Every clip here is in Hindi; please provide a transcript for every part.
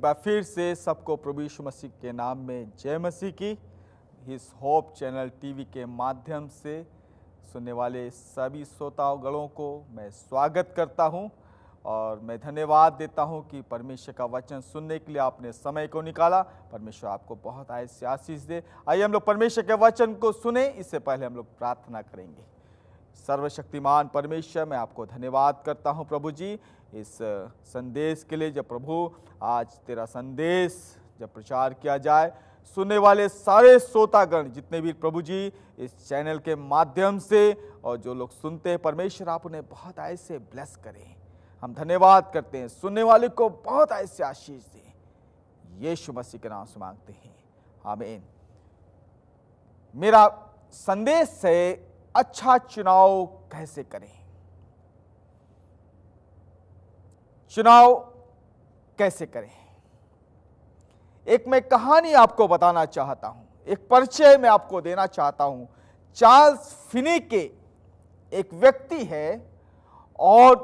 बार फिर से सबको प्रभु यीशु मसीह के नाम में जय मसीह की। इस होप चैनल टीवी के माध्यम से सुनने वाले सभी श्रोतागणों को मैं स्वागत करता हूं और मैं धन्यवाद देता हूं कि परमेश्वर का वचन सुनने के लिए आपने समय को निकाला। परमेश्वर आपको बहुत ऐसी आशीष दे। आइए हम लोग परमेश्वर के वचन को सुने। इससे पहले हम लोग प्रार्थना करेंगे। सर्वशक्तिमान परमेश्वर, मैं आपको धन्यवाद करता हूं प्रभु जी इस संदेश के लिए। जब प्रभु आज तेरा संदेश जब प्रचार किया जाए, सुनने वाले सारे श्रोतागण जितने भी प्रभु जी इस चैनल के माध्यम से और जो लोग सुनते हैं, परमेश्वर आप उन्हें बहुत ऐसे ब्लेस करें। हम धन्यवाद करते हैं, सुनने वाले को बहुत ऐसे आशीष दें। यीशु मसीह के नाम से मांगते हैं, आमीन। मेरा संदेश है अच्छा चुनाव कैसे करें। चुनाव कैसे करें। एक मैं कहानी आपको बताना चाहता हूं, एक परिचय मैं आपको देना चाहता हूं। चार्ल्स फिनी के एक व्यक्ति है और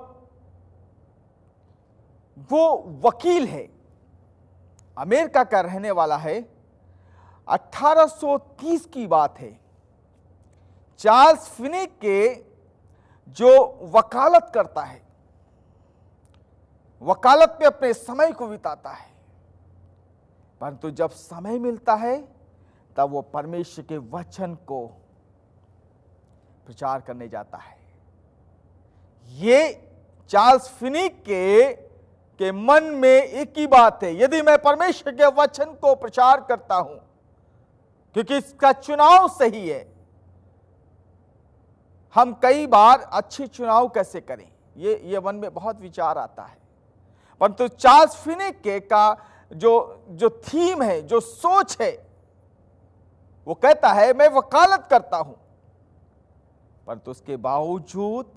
वो वकील है, अमेरिका का रहने वाला है। 1830 की बात है। चार्ल्स फिनी के जो वकालत करता है, वकालत में अपने समय को बिताता है, परंतु जब समय मिलता है तब वो परमेश्वर के वचन को प्रचार करने जाता है। ये चार्ल्स फिनी के मन में एक ही बात है, यदि मैं परमेश्वर के वचन को प्रचार करता हूं, क्योंकि इसका चुनाव सही है। हम कई बार अच्छे चुनाव कैसे करें, ये मन में बहुत विचार आता है। परंतु चार्ल्स फिनी के का जो थीम है, जो सोच है, वो कहता है मैं वकालत करता हूं, परंतु उसके बावजूद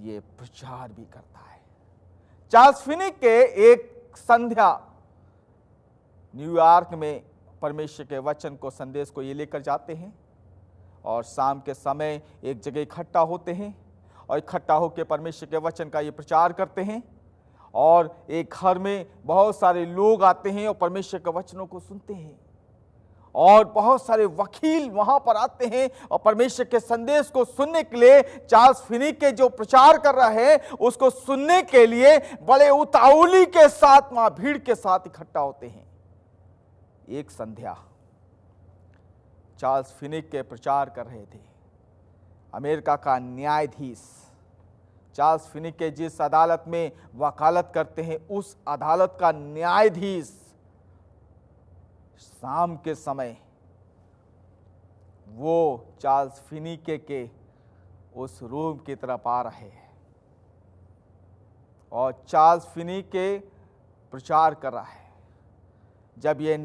ये प्रचार भी करता है। चार्ल्स फिनी के एक संध्या न्यूयॉर्क में परमेश्वर के वचन को, संदेश को ये लेकर जाते हैं और शाम के समय एक जगह इकट्ठा होते हैं और इकट्ठा होकर परमेश्वर के वचन का ये प्रचार करते हैं। और एक घर में बहुत सारे लोग आते हैं और परमेश्वर के वचनों को सुनते हैं और बहुत सारे वकील वहां पर आते हैं और परमेश्वर के संदेश को सुनने के लिए चार्ल्स फिनी के जो प्रचार कर रहा है उसको सुनने के लिए बड़े उतावली के साथ वहां भीड़ के साथ इकट्ठा होते हैं। एक संध्या चार्ल्स फिनी के प्रचार कर रहे थे। अमेरिका का न्यायाधीश चार्ल्स फिनी के जिस अदालत में वकालत करते हैं, उस अदालत का न्यायाधीश शाम के समय वो चार्ल्स फिनी के उस रूम की तरफ आ रहे हैं और चार्ल्स फिनी के प्रचार कर रहा है। जब ये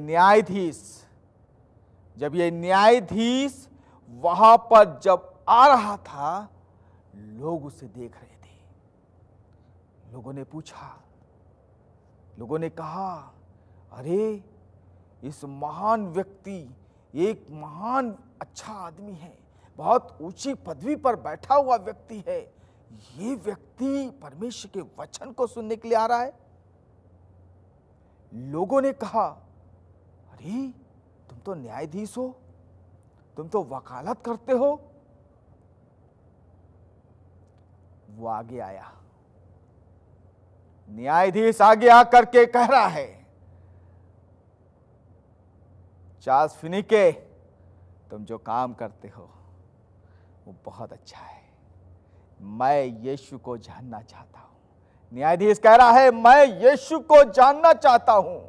न्यायाधीश वहां पर जब आ रहा था, लोग उसे देख रहे थे। लोगों ने पूछा, लोगों ने कहा, अरे इस महान व्यक्ति, एक महान अच्छा आदमी है, बहुत ऊंची पदवी पर बैठा हुआ व्यक्ति है, ये व्यक्ति परमेश्वर के वचन को सुनने के लिए आ रहा है। लोगों ने कहा, अरे तुम तो न्यायाधीश हो, तुम तो वकालत करते हो। वो आगे आया, न्यायाधीश आगे आकर के कह रहा है, चार्ल्स फिनी के, तुम जो काम करते हो वो बहुत अच्छा है, मैं यीशु को जानना चाहता हूं। न्यायाधीश कह रहा है, मैं यीशु को जानना चाहता हूं।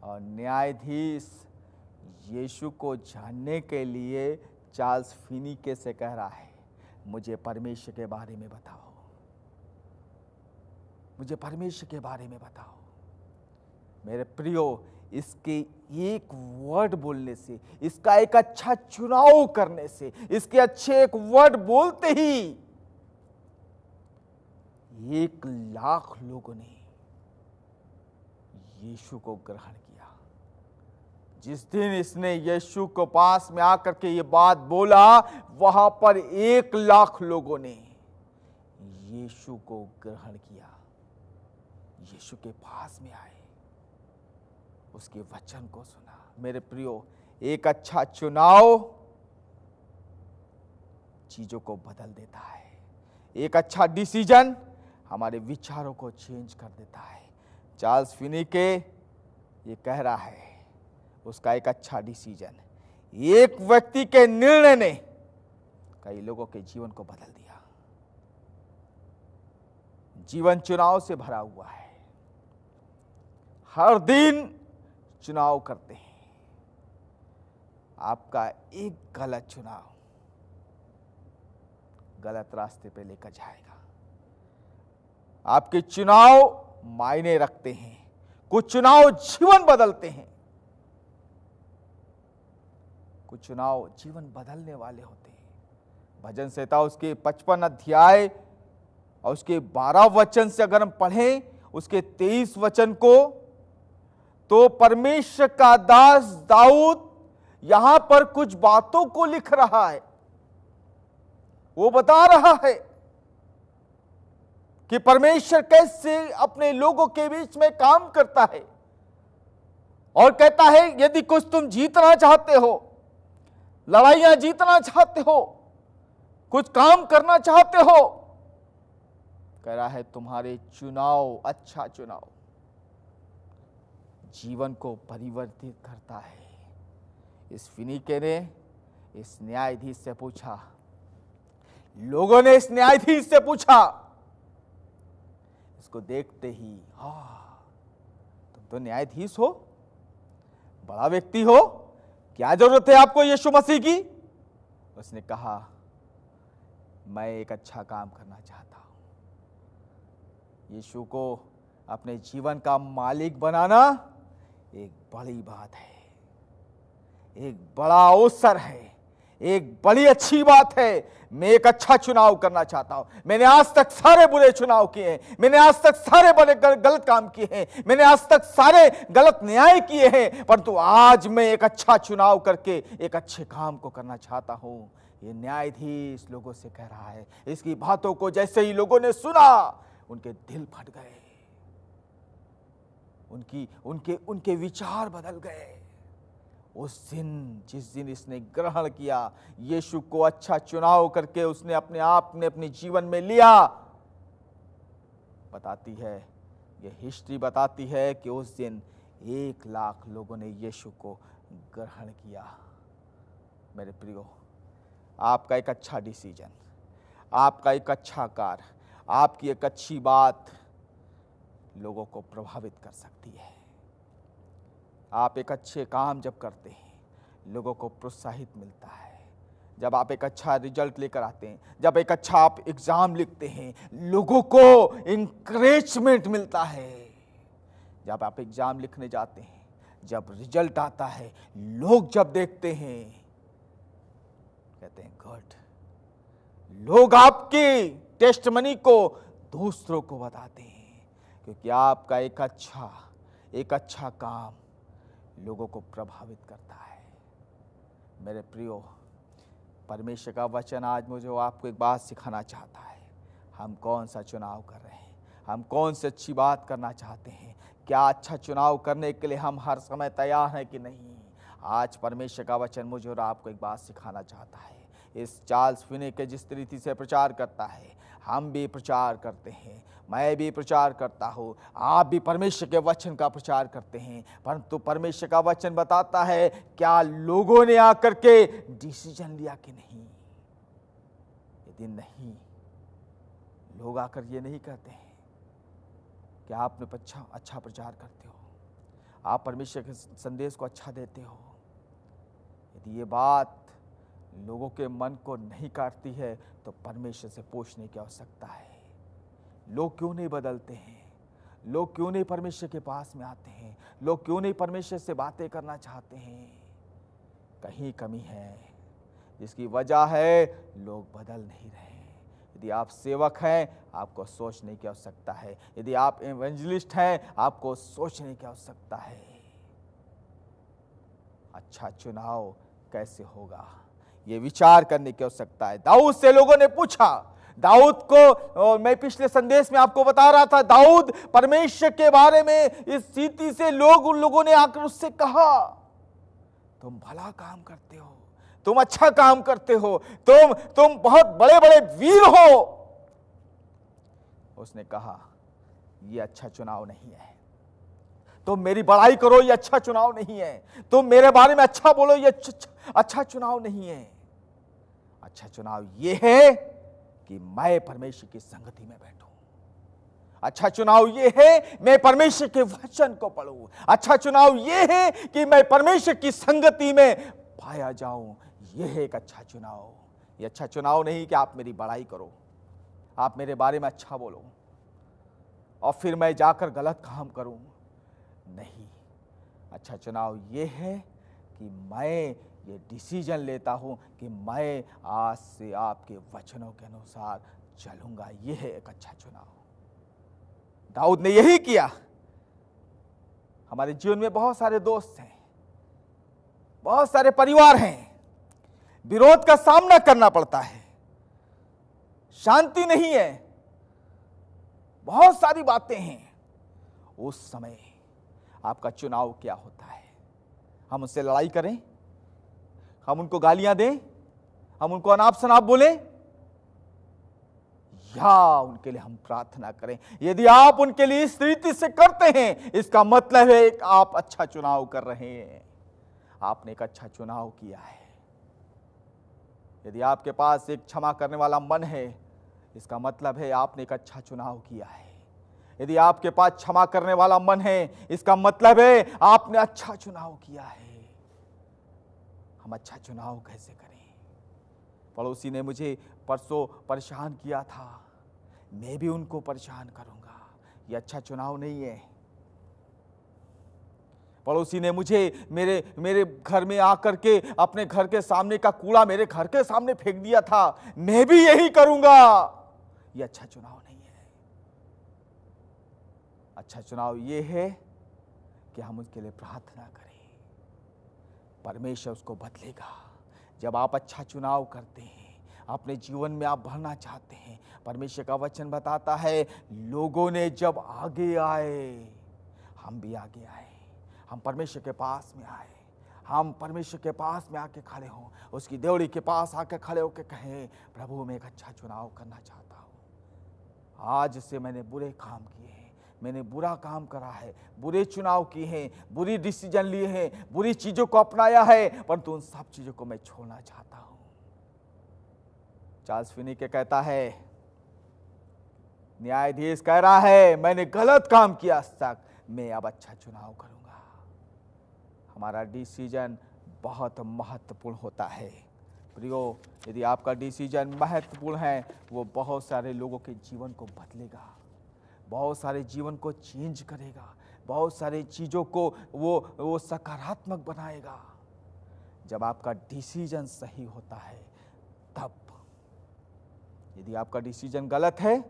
और न्यायाधीश यीशु को जानने के लिए चार्ल्स फिनी के से कह रहा है, मुझे परमेश्वर के बारे में बताओ, मुझे परमेश्वर के बारे में बताओ। मेरे प्रियो, इसके एक वर्ड बोलने से, इसका एक अच्छा चुनाव करने से, इसके अच्छे एक वर्ड बोलते ही 1,00,000 लोगों ने यीशु को ग्रहण किया। जिस दिन इसने यीशु को पास में आकर के ये बात बोला, वहां पर 1,00,000 लोगों ने यीशु को ग्रहण किया। यीशु के पास में आए, उसके वचन को सुना। मेरे प्रियो, एक अच्छा चुनाव चीजों को बदल देता है। एक अच्छा डिसीजन हमारे विचारों को चेंज कर देता है। चार्ल्स फिनी के ये कह रहा है, उसका एक अच्छा डिसीजन, एक व्यक्ति के निर्णय ने कई लोगों के जीवन को बदल दिया। जीवन चुनाव से भरा हुआ है। हर दिन चुनाव करते हैं। आपका एक गलत चुनाव गलत रास्ते पे लेकर जाएगा। आपके चुनाव मायने रखते हैं। कुछ चुनाव जीवन बदलते हैं, कुछ चुनाव जीवन बदलने वाले होते हैं। भजन संहिता उसके 55 अध्याय और उसके 12 वचन से अगर हम पढ़ें उसके 23 वचन को, तो परमेश्वर का दास दाऊद यहां पर कुछ बातों को लिख रहा है। वो बता रहा है कि परमेश्वर कैसे अपने लोगों के बीच में काम करता है, और कहता है यदि कुछ तुम जीतना चाहते हो, लड़ाइयां जीतना चाहते हो, कुछ काम करना चाहते हो, कह रहा है तुम्हारे चुनाव, अच्छा चुनाव जीवन को परिवर्तित करता है। इस फिनीके ने इस न्यायाधीश से पूछा, लोगों ने इस न्यायाधीश से पूछा, इसको देखते ही, तुम तो न्यायाधीश हो, बड़ा व्यक्ति हो, क्या जरूरत है आपको यीशु मसीह की? उसने कहा, मैं एक अच्छा काम करना चाहता हूं। यीशु को अपने जीवन का मालिक बनाना एक बड़ी बात है, एक बड़ा अवसर है, एक बड़ी अच्छी बात है। मैं एक अच्छा चुनाव करना चाहता हूं। मैंने आज तक सारे बुरे चुनाव किए हैं, मैंने आज तक सारे बड़े गलत काम किए हैं, मैंने आज तक सारे गलत न्याय किए हैं, परंतु आज मैं एक अच्छा चुनाव करके एक अच्छे काम को करना चाहता हूं। ये न्यायाधीश लोगों से कह रहा है। इसकी बातों को जैसे ही लोगों ने सुना, उनके दिल फट गए, उनके विचार बदल गए। उस दिन, जिस दिन इसने ग्रहण किया, यीशु को अच्छा चुनाव करके उसने अपने आप में अपने जीवन में लिया, बताती है, ये हिस्ट्री बताती है कि उस दिन 1 लाख लोगों ने यीशु को ग्रहण किया। मेरे प्रियो, आपका एक अच्छा डिसीजन, आपका एक अच्छा कार्य, आपकी एक अच्छी बात लोगों को प्रभावित कर सकती है। आप एक अच्छे काम जब करते हैं, लोगों को प्रोत्साहित मिलता है। जब आप एक अच्छा रिजल्ट लेकर आते हैं, जब एक अच्छा आप एग्जाम लिखते हैं, लोगों को इंकरेजमेंट मिलता है। जब आप एग्जाम लिखने जाते हैं, जब रिजल्ट आता है, लोग जब देखते हैं, कहते हैं गुड। लोग आपकी टेस्टमनी को दूसरों को बताते हैं, क्योंकि आपका एक अच्छा काम लोगों को प्रभावित करता है। मेरे प्रियो, परमेश्वर का वचन आज मुझे आपको एक बात सिखाना चाहता है। हम कौन सा चुनाव कर रहे हैं, हम कौन सी अच्छी बात करना चाहते हैं, क्या अच्छा चुनाव करने के लिए हम हर समय तैयार हैं कि नहीं। आज परमेश्वर का वचन मुझे और आपको एक बात सिखाना चाहता है। इस चार्ल्स फिनी के जिस तरीके से प्रचार करता है, हम भी प्रचार करते हैं, मैं भी प्रचार करता हूँ, आप भी परमेश्वर के वचन का प्रचार करते हैं। परंतु परमेश्वर का वचन बताता है, क्या लोगों ने आकर के डिसीजन लिया कि नहीं। यदि नहीं, लोग आकर ये नहीं कहते हैं कि आप अच्छा प्रचार करते हो, आप परमेश्वर के संदेश को अच्छा देते हो। यदि ये बात लोगों के मन को नहीं काटती है, तो परमेश्वर से पूछने की आवश्यकता है। लोग क्यों नहीं बदलते हैं? लोग क्यों नहीं परमेश्वर के पास में आते हैं? लोग क्यों नहीं परमेश्वर से बातें करना चाहते हैं? कहीं कमी है, जिसकी वजह है लोग बदल नहीं रहे। यदि आप सेवक हैं, आपको सोचने की आवश्यकता है। यदि आप इवेंजलिस्ट हैं, आपको सोचने की आवश्यकता है। अच्छा चुनाव कैसे होगा, ये विचार करने की आवश्यकता है। दाऊद से लोगों ने पूछा, दाऊद को मैं पिछले संदेश में आपको बता रहा था, दाऊद परमेश्वर के बारे में इस रीति से उन लोगों ने आकर उससे कहा, तुम भला काम करते हो, तुम अच्छा काम करते हो, तुम बहुत बड़े बड़े वीर हो। उसने कहा, यह अच्छा चुनाव नहीं है। तुम मेरी बड़ाई करो, यह अच्छा चुनाव नहीं है। तुम मेरे बारे में अच्छा बोलो, यह अच्छा चुनाव नहीं है। अच्छा चुनाव यह है कि मैं परमेश्वर की संगति में बैठूं। अच्छा चुनाव यह है मैं परमेश्वर के वचन को पढ़ूं। अच्छा चुनाव यह है कि मैं परमेश्वर की संगति में पाया जाऊं। यह है एक अच्छा चुनाव। यह अच्छा चुनाव नहीं कि आप मेरी बड़ाई करो, आप मेरे बारे में अच्छा बोलो और फिर मैं जाकर गलत काम करूं। नहीं, अच्छा चुनाव यह है कि मैं ये डिसीजन लेता हूं कि मैं आज से आपके वचनों के अनुसार चलूंगा। यह है एक अच्छा चुनाव। दाऊद ने यही किया। हमारे जीवन में बहुत सारे दोस्त हैं, बहुत सारे परिवार हैं, विरोध का सामना करना पड़ता है, शांति नहीं है, बहुत सारी बातें हैं। उस समय आपका चुनाव क्या होता है? हम उससे लड़ाई करें, हम उनको गालियां दें, हम उनको अनाप शनाप बोलें, या उनके लिए हम प्रार्थना करें? यदि आप उनके लिए इस रीति से करते हैं, इसका मतलब है कि आप अच्छा चुनाव कर रहे हैं, आपने एक अच्छा चुनाव किया है। यदि आपके पास एक क्षमा करने वाला मन है, इसका मतलब है आपने एक अच्छा चुनाव किया है। यदि आपके पास क्षमा करने वाला मन है, इसका मतलब है आपने अच्छा चुनाव किया है। हम अच्छा चुनाव कैसे करें? पड़ोसी ने मुझे परसों परेशान किया था, मैं भी उनको परेशान करूंगा। यह अच्छा चुनाव नहीं है। पड़ोसी ने मुझे मेरे घर में आकर के अपने घर के सामने का कूड़ा मेरे घर के सामने फेंक दिया था, मैं भी यही करूंगा। यह अच्छा चुनाव नहीं है। अच्छा चुनाव यह है कि हम उसके लिए प्रार्थना करें, परमेश्वर उसको बदलेगा। जब आप अच्छा चुनाव करते हैं, अपने जीवन में आप बढ़ना चाहते हैं, परमेश्वर का वचन बताता है, लोगों ने जब आगे आए, हम भी आगे आए, हम परमेश्वर के पास में आए, हम परमेश्वर के पास में आके खड़े हों, उसकी देवड़ी के पास आके खड़े होकर कहें, प्रभु मैं एक अच्छा चुनाव करना चाहता हूँ। आज से मैंने बुरे काम किए हैं, मैंने बुरा काम करा है, बुरे चुनाव किए हैं, बुरी डिसीजन लिए हैं, बुरी चीजों को अपनाया है, परंतु उन सब चीजों को मैं छोड़ना चाहता हूं। चार्ल्स फिनी के कहता है, न्यायाधीश कह रहा है मैंने गलत काम किया तक, मैं अब अच्छा चुनाव करूंगा। हमारा डिसीजन बहुत महत्वपूर्ण होता है। प्रियो, यदि आपका डिसीजन महत्वपूर्ण है, वो बहुत सारे लोगों के जीवन को बदलेगा, बहुत सारे जीवन को चेंज करेगा, बहुत सारी चीज़ों को वो सकारात्मक बनाएगा। जब आपका डिसीजन सही होता है तब। यदि आपका डिसीजन गलत है,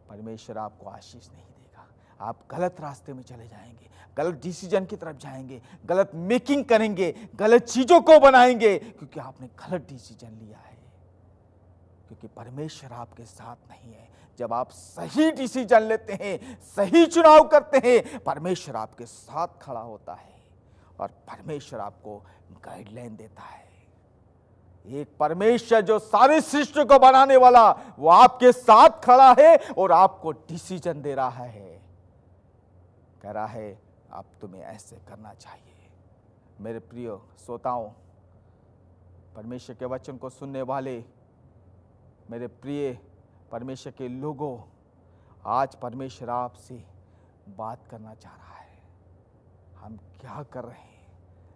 परमेश्वर आपको आशीष नहीं देगा। आप गलत रास्ते में चले जाएंगे, गलत डिसीजन की तरफ जाएंगे, गलत मेकिंग करेंगे, गलत चीज़ों को बनाएंगे, क्योंकि आपने गलत डिसीजन लिया है, क्योंकि परमेश्वर आपके साथ नहीं है। जब आप सही डिसीजन लेते हैं, सही चुनाव करते हैं, परमेश्वर आपके साथ खड़ा होता है और परमेश्वर आपको गाइडलाइन देता है। एक परमेश्वर जो सारे सृष्टि को बनाने वाला, वो आपके साथ खड़ा है और आपको डिसीजन दे रहा है, कह रहा है अब तुम्हें ऐसे करना चाहिए। मेरे प्रिय श्रोताओं, परमेश्वर के वचन को सुनने वाले मेरे प्रिय परमेश्वर के लोगों, आज परमेश्वर आपसे बात करना चाह रहा है। हम क्या कर रहे हैं?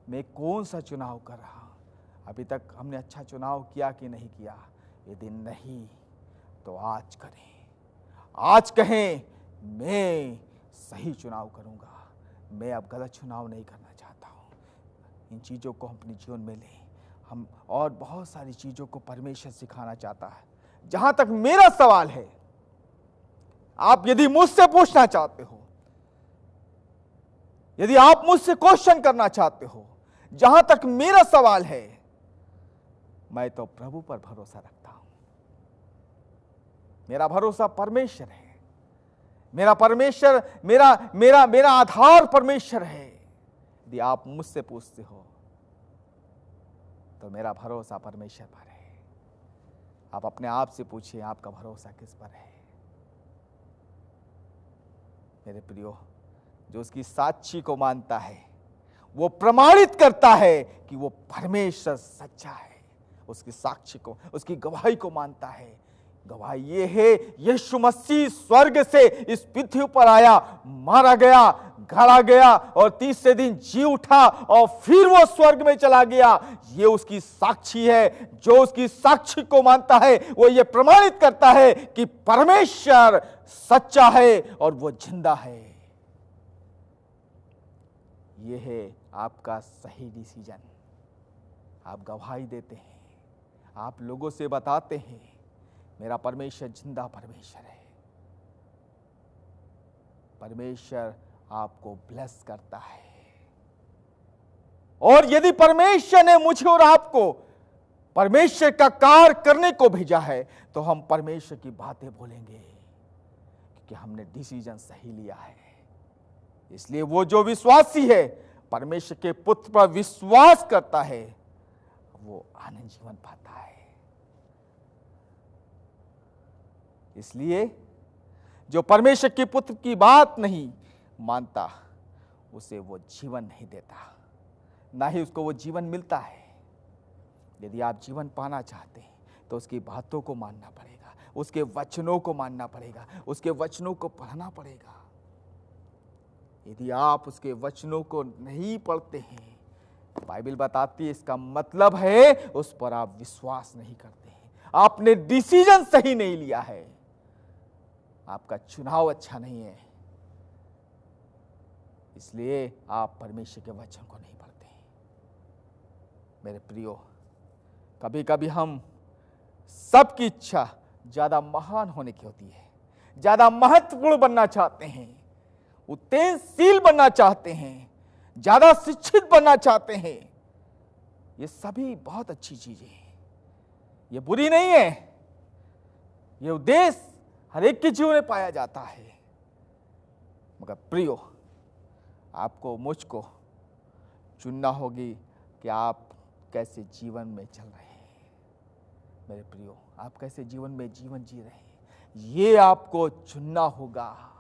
मैं कौन सा चुनाव कर रहा हूँ? अभी तक हमने अच्छा चुनाव किया कि नहीं किया? यदि नहीं तो आज करें, आज कहें मैं सही चुनाव करूँगा, मैं अब गलत चुनाव नहीं करना चाहता हूँ। इन चीज़ों को हम अपने जीवन में लें। हम और बहुत सारी चीज़ों को परमेश्वर सिखाना चाहता है। जहां तक मेरा सवाल है, आप यदि मुझसे पूछना चाहते हो, यदि आप मुझसे क्वेश्चन करना चाहते हो, जहां तक मेरा सवाल है, मैं तो प्रभु पर भरोसा रखता हूं। मेरा भरोसा परमेश्वर है। मेरा परमेश्वर, मेरा मेरा मेरा आधार परमेश्वर है। यदि आप मुझसे पूछते हो तो मेरा भरोसा परमेश्वर पर है। आप अपने आप से पूछिए, आपका भरोसा किस पर है? मेरे प्रियो, जो उसकी साक्षी को मानता है वो प्रमाणित करता है कि वो परमेश्वर सच्चा है। उसकी साक्षी को, उसकी गवाही को मानता है। गवाही ये है, यीशु मसीह स्वर्ग से इस पृथ्वी पर आया, मारा गया, गाड़ा गया और तीसरे दिन जी उठा और फिर वो स्वर्ग में चला गया। ये उसकी साक्षी है। जो उसकी साक्षी को मानता है वो ये प्रमाणित करता है कि परमेश्वर सच्चा है और वो जिंदा है। ये है आपका सही डिसीजन। आप गवाही देते हैं, आप लोगों से बताते हैं मेरा परमेश्वर जिंदा परमेश्वर है। परमेश्वर आपको ब्लेस करता है। और यदि परमेश्वर ने मुझे और आपको परमेश्वर का कार्य करने को भेजा है तो हम परमेश्वर की बातें बोलेंगे, क्योंकि हमने डिसीजन सही लिया है। इसलिए वो जो विश्वासी है, परमेश्वर के पुत्र पर विश्वास करता है, वो आनंद जीवन पाता है। इसलिए जो परमेश्वर के पुत्र की बात नहीं मानता, उसे वो जीवन नहीं देता, ना ही उसको वो जीवन मिलता है। यदि आप जीवन पाना चाहते हैं तो उसकी बातों को मानना पड़ेगा, उसके वचनों को मानना पड़ेगा, उसके वचनों को पढ़ना पड़ेगा। यदि आप उसके वचनों को नहीं पढ़ते हैं, बाइबल बताती है इसका मतलब है उस पर आप विश्वास नहीं करते हैं। आपने डिसीजन सही नहीं लिया है, आपका चुनाव अच्छा नहीं है। इसलिए आप परमेश्वर के वचन को नहीं पढ़ते। मेरे प्रियो, कभी कभी हम सबकी इच्छा ज्यादा महान होने की होती है, ज्यादा महत्वपूर्ण बनना चाहते हैं, उत्तेजशील बनना चाहते हैं, ज्यादा शिक्षित बनना चाहते हैं। ये सभी बहुत अच्छी चीजें हैं, ये बुरी नहीं है। ये उद्देश्य हर एक के जीवन में पाया जाता है। मगर प्रियो, आपको मुझको चुनना होगी कि आप कैसे जीवन में चल रहे हैं। मेरे प्रियो, आप कैसे जीवन में जीवन जी रहे हैं, ये आपको चुनना होगा।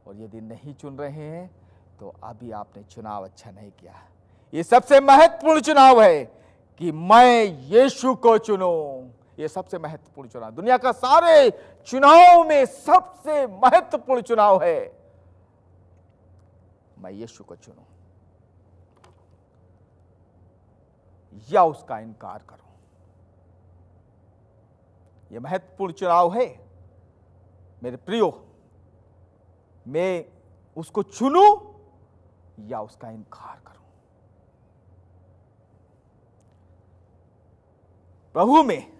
और यदि नहीं चुन रहे हैं तो अभी आपने चुनाव अच्छा नहीं किया। ये सबसे महत्वपूर्ण चुनाव है कि मैं यीशु को चुनूं। ये सबसे महत्वपूर्ण चुनाव, दुनिया का सारे चुनाव में सबसे महत्वपूर्ण चुनाव है, मैं यीशु को चुनूं या उसका इनकार करूं। यह महत्वपूर्ण चुनाव है मेरे प्रियो। मैं उसको चुनूं या उसका इनकार करूं। प्रभु में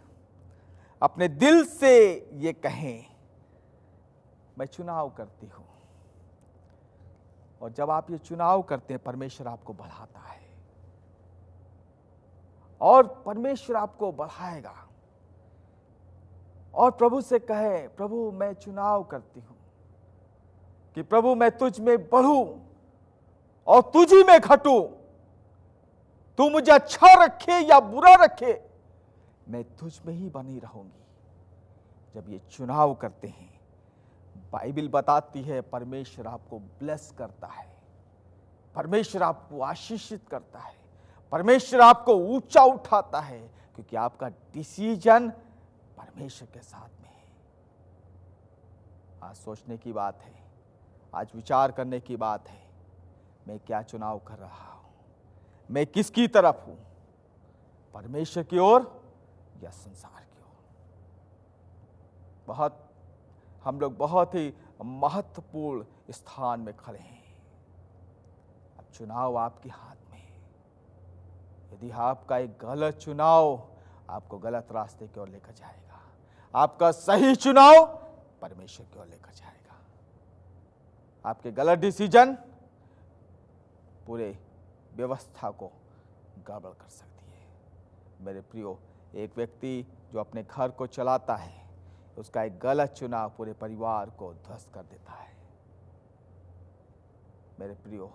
अपने दिल से ये कहें, मैं चुनाव करती हूं। और जब आप ये चुनाव करते हैं, परमेश्वर आपको बढ़ाता है और परमेश्वर आपको बढ़ाएगा। और प्रभु से कहे, प्रभु मैं चुनाव करती हूं कि प्रभु मैं तुझ में बढ़ूं और तुझी में घटूं। तू मुझे अच्छा रखे या बुरा रखे, मैं तुझ में ही बनी रहूंगी। जब ये चुनाव करते हैं, बाइबल बताती है परमेश्वर आपको ब्लेस करता है, परमेश्वर आपको आशीषित करता है, परमेश्वर आपको ऊंचा उठाता है, क्योंकि आपका डिसीजन परमेश्वर के साथ में है। आज सोचने की बात है, आज विचार करने की बात है, मैं क्या चुनाव कर रहा हूं, मैं किसकी तरफ हूं, परमेश्वर की ओर या संसार की ओर। हम लोग बहुत ही महत्वपूर्ण स्थान में खड़े हैं। अब चुनाव आपके हाथ में है। यदि आपका एक गलत चुनाव आपको गलत रास्ते की ओर लेकर जाएगा, आपका सही चुनाव परमेश्वर की ओर लेकर जाएगा। आपके गलत डिसीजन पूरे व्यवस्था को गड़बड़ कर सकती है। मेरे प्रियो, एक व्यक्ति जो अपने घर को चलाता है, उसका एक गलत चुनाव पूरे परिवार को ध्वस्त कर देता है। मेरे प्रियो,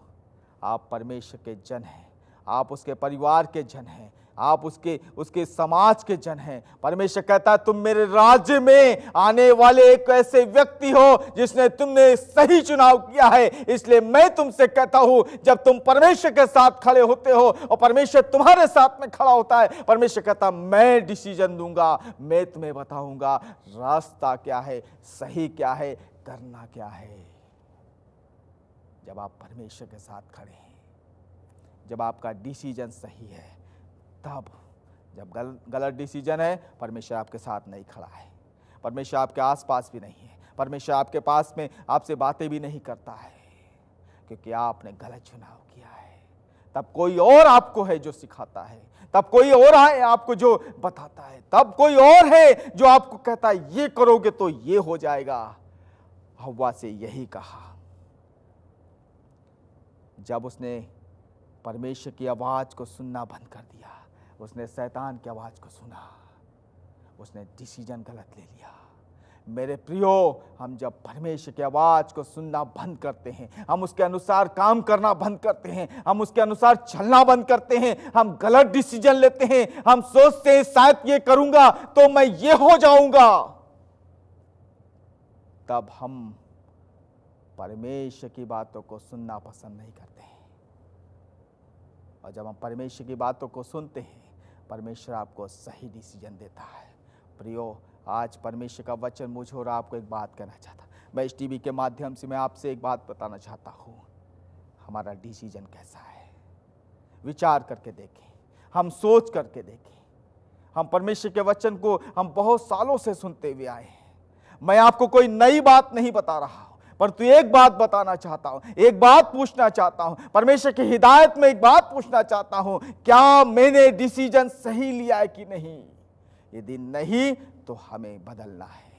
आप परमेश्वर के जन हैं, आप उसके परिवार के जन हैं, आप उसके समाज के जन हैं। परमेश्वर कहता है तुम मेरे राज्य में आने वाले एक ऐसे व्यक्ति हो जिसने तुमने सही चुनाव किया है। इसलिए मैं तुमसे कहता हूं, जब तुम परमेश्वर के साथ खड़े होते हो और परमेश्वर तुम्हारे साथ में खड़ा होता है, परमेश्वर कहता मैं डिसीजन दूंगा, मैं तुम्हें बताऊंगा रास्ता क्या है, सही क्या है, करना क्या है। जब आप परमेश्वर के साथ खड़े हैं, जब आपका डिसीजन सही है, तब जब गलत डिसीजन है, परमेश्वर आपके साथ नहीं खड़ा है, परमेश्वर आपके आसपास भी नहीं है, परमेश्वर आपके पास में आपसे बातें भी नहीं करता है, क्योंकि आपने गलत चुनाव किया है। तब कोई और आपको है जो सिखाता है, तब कोई और है आपको जो बताता है, तब कोई और है जो आपको कहता है ये करोगे तो ये हो जाएगा। हव्वा से यही कहा जब उसने परमेश्वर की आवाज को सुनना बंद कर दिया, उसने शैतान की आवाज को सुना, उसने डिसीजन गलत ले लिया। मेरे प्रियो, हम जब परमेश्वर की आवाज को सुनना बंद करते हैं, हम उसके अनुसार काम करना बंद करते हैं, हम उसके अनुसार चलना बंद करते हैं, हम गलत डिसीजन लेते हैं, हम सोचते हैं शायद ये करूंगा तो मैं ये हो जाऊंगा, तब हम परमेश्वर की बातों को सुनना पसंद नहीं करते हैं। और जब हम परमेश्वर की बातों को सुनते हैं, परमेश्वर आपको सही डिसीजन देता है। प्रियो, आज परमेश्वर का वचन मुझे और आपको एक बात कहना चाहता, मैं इस टीवी के माध्यम से मैं आपसे एक बात बताना चाहता हूँ। हमारा डिसीजन कैसा है, विचार करके देखें, हम सोच करके देखें। हम परमेश्वर के वचन को हम बहुत सालों से सुनते हुए आए हैं। मैं आपको कोई नई बात नहीं बता रहा हूं, परंतु एक बात बताना चाहता हूं, एक बात पूछना चाहता हूं, परमेश्वर की हिदायत में एक बात पूछना चाहता हूं, क्या मैंने डिसीजन सही लिया है कि नहीं? यदि नहीं तो हमें बदलना है।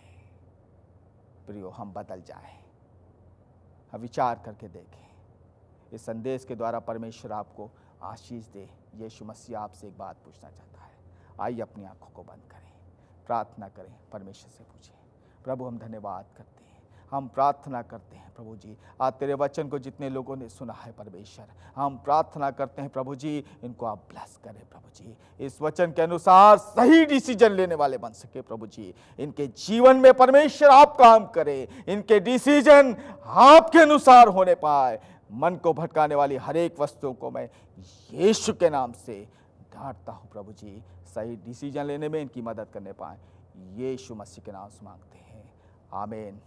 प्रियो, हम बदल जाएं, हम विचार करके देखें। इस संदेश के द्वारा परमेश्वर आपको आशीष दे। यीशु मसीह आपसे एक बात पूछना चाहता है। आइए अपनी आंखों को बंद करें, प्रार्थना करें, परमेश्वर से पूछें। प्रभु, हम धन्यवाद करते हैं, हम प्रार्थना करते हैं प्रभु जी, आज तेरे वचन को जितने लोगों ने सुना है परमेश्वर, हम प्रार्थना करते हैं प्रभु जी, इनको आप ब्लेस करें प्रभु जी, इस वचन के अनुसार सही डिसीजन लेने वाले बन सके प्रभु जी। इनके जीवन में परमेश्वर आप काम करें, इनके डिसीजन आपके अनुसार होने पाए। मन को भटकाने वाली हर एक वस्तु को मैं यीशु के नाम से डांटता हूँ प्रभु जी, सही डिसीजन लेने में इनकी मदद करने पाए। यीशु मसीह के नाम से मांगते हैं, आमीन।